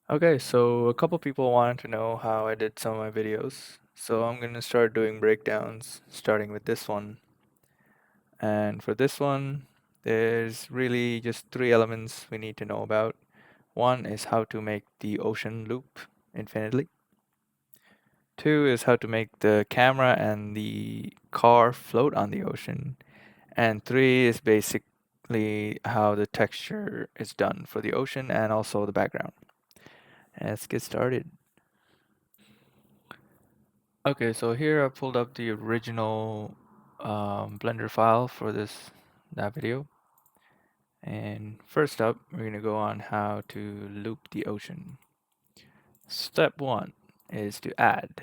Okay, so a couple people wanted to know how I did some of my videos. So I'm going to start doing breakdowns, starting with this one. And for this one, there's really just three elements we need to know about. One is how to make the ocean loop infinitely. Two is how to make the camera and the car float on the ocean. And three is basically how the texture is done for the ocean and also the background. Let's get started. Okay, so here I pulled up the original Blender file for that video. And first up, we're going to go on how to loop the ocean. Step one is to add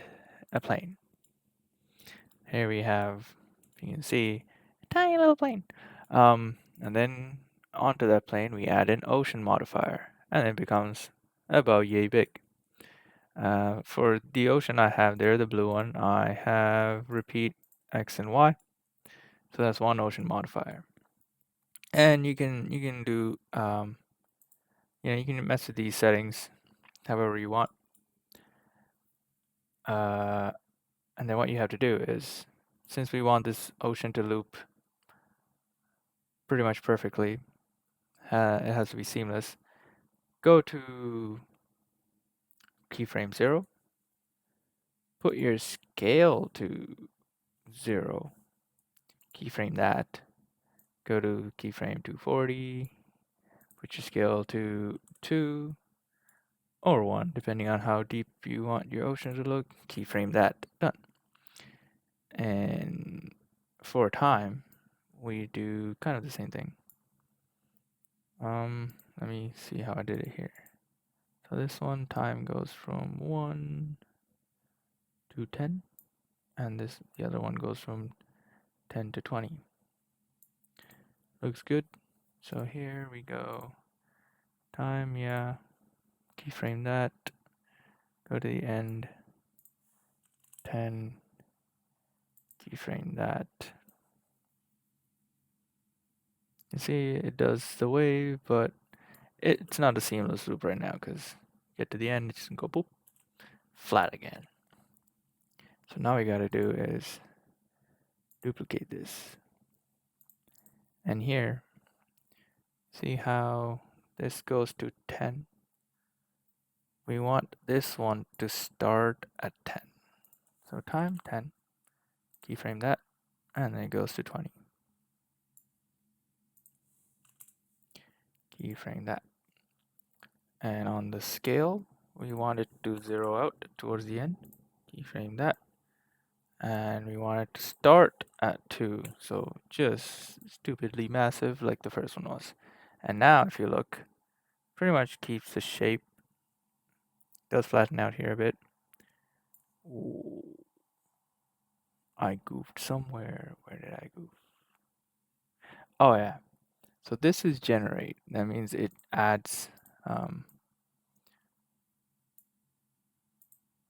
a plane. Here we have, you can see, a tiny little plane. And then onto that plane, we add an ocean modifier, and it becomes about yay big. For the ocean I have there, the blue one, I have repeat X and Y. So that's one ocean modifier. And you can do you can mess with these settings however you want. And then what you have to do is, since we want this ocean to loop pretty much perfectly, it has to be seamless. Go to keyframe 0, put your scale to 0, keyframe that, go to keyframe 240, put your scale to 2 or 1, depending on how deep you want your ocean to look, keyframe that, done. And for time, we do kind of the same thing. Let me see how I did it here. So this one, time goes from 1 to 10, and the other one goes from 10 to 20. Looks good. So here we go. Time, yeah. Keyframe that. Go to the end. 10. Keyframe that. You see it does the wave, but it's not a seamless loop right now because get to the end, it's just go boop, flat again. So now we gotta do is duplicate this. And here, see how this goes to 10? We want this one to start at 10. So time 10, keyframe that, and then it goes to 20. Keyframe that. And on the scale, we want it to zero out towards the end. Keyframe that. And we want it to start at 2. So just stupidly massive like the first one was. And now if you look, pretty much keeps the shape. Does flatten out here a bit. Ooh, I goofed somewhere. Where did I goof? Oh yeah. So this is generate. That means it adds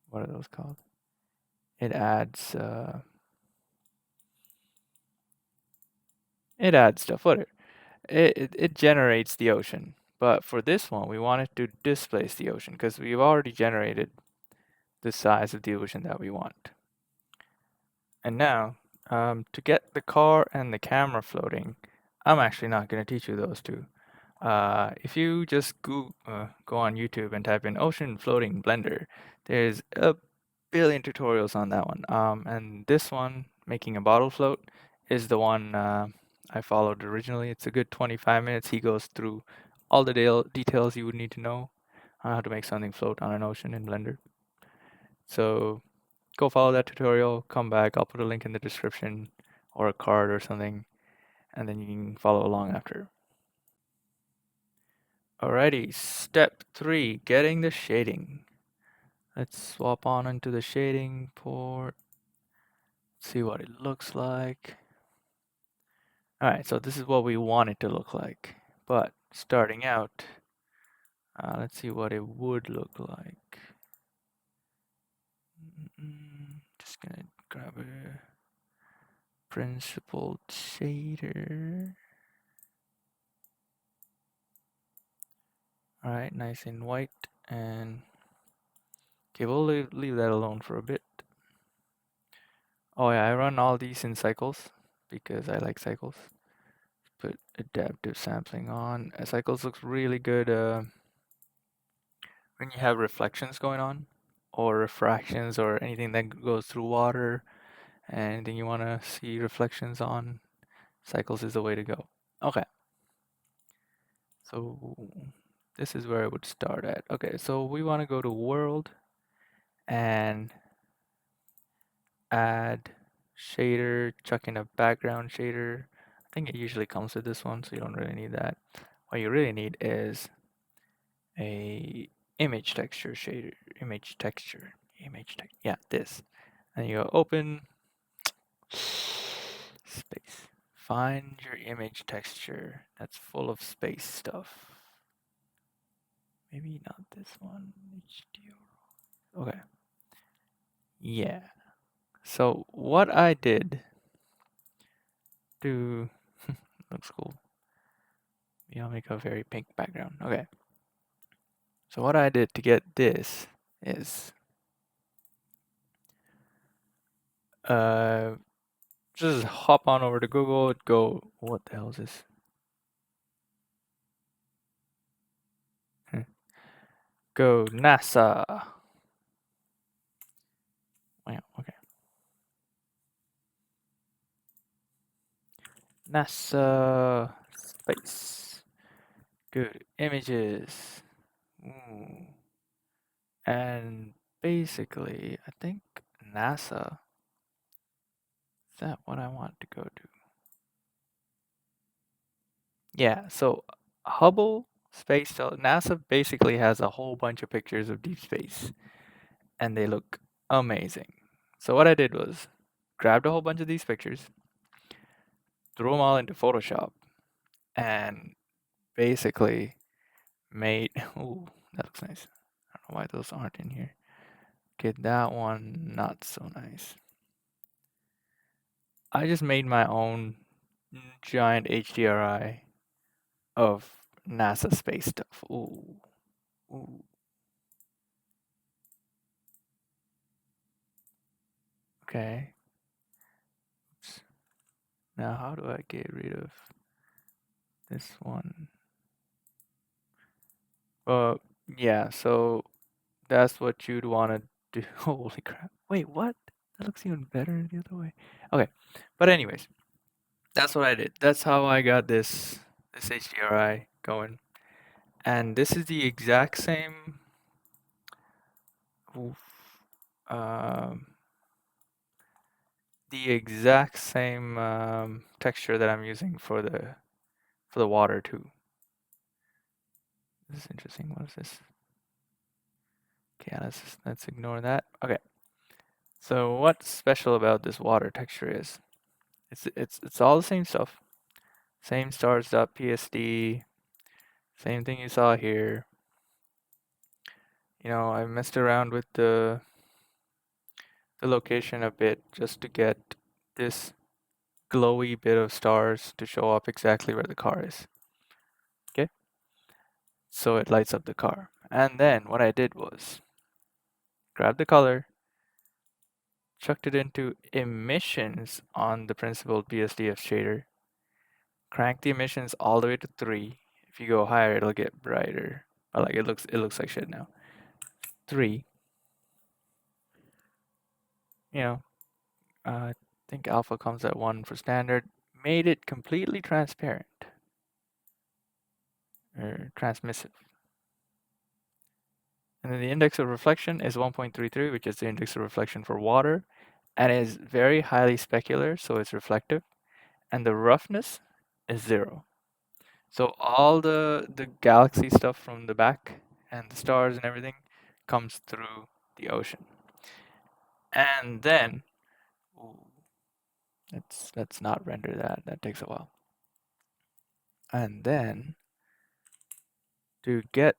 what are those called? It adds stuff. Whatever. It generates the ocean. But for this one, we want it to displace the ocean because we've already generated the size of the ocean that we want. And now, to get the car and the camera floating, I'm actually not going to teach you those two. If you just go on YouTube and type in ocean floating blender, there's a billion tutorials on that one. And this one, making a bottle float, is the one I followed originally. It's a good 25 minutes. He goes through all the details you would need to know on how to make something float on an ocean in Blender. So go follow that tutorial, come back. I'll put a link in the description or a card or something, and then you can follow along after. Alrighty, step 3, getting the shading. Let's swap on into the shading port, see what it looks like. Alright, so this is what we want it to look like. But starting out, let's see what it would look like. Just gonna grab a principled shader. Alright, nice and white. And okay, we'll leave that alone for a bit. Oh yeah, I run all these in cycles because I like cycles. Put adaptive sampling on. Cycles looks really good when you have reflections going on, or refractions, or anything that goes through water, and anything you want to see reflections on. Cycles is the way to go. Okay, so this is where I would start at. Okay, so we want to go to world and add shader, chuck in a background shader. I think it usually comes with this one, so you don't really need that. What you really need is a image texture shader, yeah, this. And you go open, space. Find your image texture that's full of space stuff. Maybe not this one. HDR. Okay. Yeah. So what I did to looks cool. Yeah, I'll make a very pink background. Okay. So what I did to get this is uh just hop on over to Google, go, what the hell is this? Go NASA. Wow, okay. NASA space. Good images. Ooh. And basically, I think NASA, is that what I want to go to? Yeah, so Hubble Space NASA basically has a whole bunch of pictures of deep space, and they look amazing. So what I did was grabbed a whole bunch of these pictures, threw them all into Photoshop, and basically made. Ooh, that looks nice. I don't know why those aren't in here. Okay, that one not so nice. I just made my own giant HDRI of NASA space stuff. Ooh, ooh. Okay. Oops. Now how do I get rid of this one? Yeah. So that's what you'd want to do. Holy crap! Wait, what? That looks even better the other way. Okay, but anyways, that's what I did. That's how I got this HDRI going, and this is the exact same. Oof, um, the exact same texture that I'm using for the water too. This is interesting. What is this? Okay, let's ignore that. Okay. So what's special about this water texture is it's all the same stuff. Same stars.psd, same thing you saw here. You know, I messed around with the location a bit just to get this glowy bit of stars to show up exactly where the car is. Okay? So it lights up the car. And then what I did was grab the color, chucked it into emissions on the principled BSDF shader, crank the emissions all the way to 3. If you go higher, it'll get brighter. But like it looks like shit now. 3. You know, I think alpha comes at 1 for standard. Made it completely transparent or transmissive. And then the index of reflection is 1.33, which is the index of reflection for water, and is very highly specular, so it's reflective. And the roughness is 0. So all the galaxy stuff from the back and the stars and everything comes through the ocean. And then, ooh, let's not render that. That takes a while. And then to get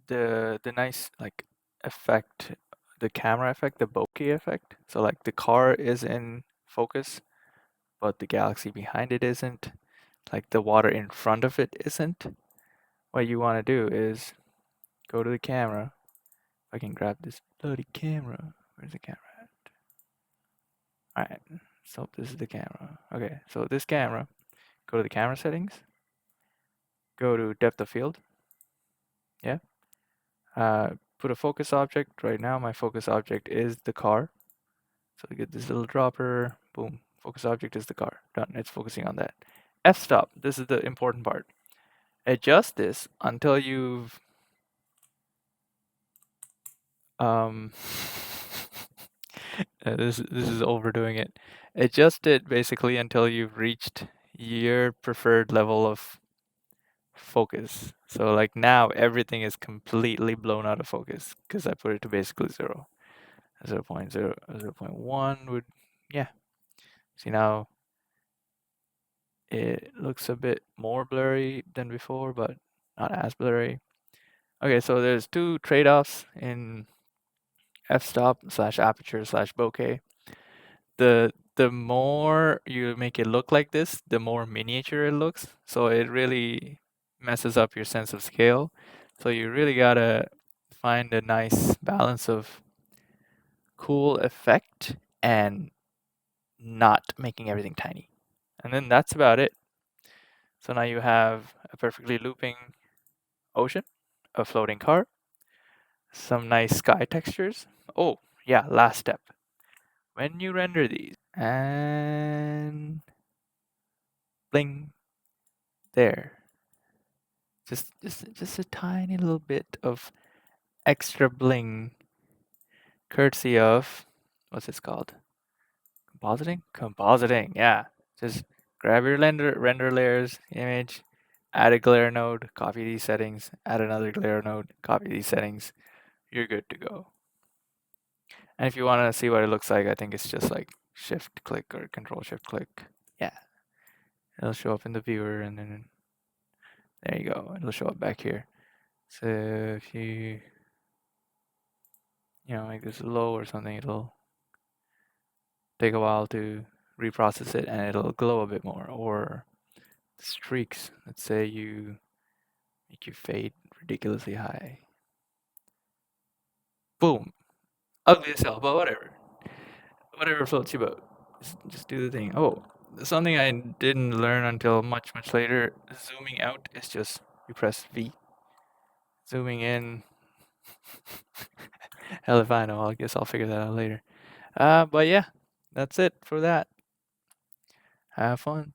the nice like effect, the camera effect, the bokeh effect. So like the car is in focus, but the galaxy behind it isn't. Like the water in front of it isn't. what you want to do is go to the camera. If I can grab this bloody camera. Where's the camera at? Alright, so this is the camera. Okay, so this camera, go to the camera settings, go to depth of field. Yeah. Put a focus object. Right now, my focus object is the car. So we get this little dropper. Boom. Focus object is the car. Done. It's focusing on that. F-stop. This is the important part. Adjust this until you've this is overdoing it. Adjust it basically until you've reached your preferred level of focus. So like now everything is completely blown out of focus because I put it to basically 0. 0 0.0, 0 0.1 would, yeah. See now it looks a bit more blurry than before, but not as blurry. Okay, so there's 2 trade-offs in f-stop/aperture/bokeh. The more you make it look like this, the more miniature it looks. So it really messes up your sense of scale. So you really gotta find a nice balance of cool effect and not making everything tiny. And then that's about it. So now you have a perfectly looping ocean, a floating car, some nice sky textures. Oh, yeah, last step. When you render these, and bling, there. Just a tiny little bit of extra bling, courtesy of, what's this called? Compositing? Compositing, yeah. Just grab your render layers, image, add a glare node, copy these settings, add another glare node, copy these settings. You're good to go. And if you want to see what it looks like, I think it's just like shift click or control shift click. Yeah. It'll show up in the viewer and then there you go. It'll show up back here. So if you make this low or something, it'll take a while to reprocess it and it'll glow a bit more. Or streaks, let's say you make your fade ridiculously high. Boom. Ugly as hell, but whatever. Whatever floats your boat. Just do the thing. Oh, something I didn't learn until much, much later. Zooming out is just you press V. Zooming in. Hell if I know. I guess I'll figure that out later. But yeah, that's it for that. Have fun.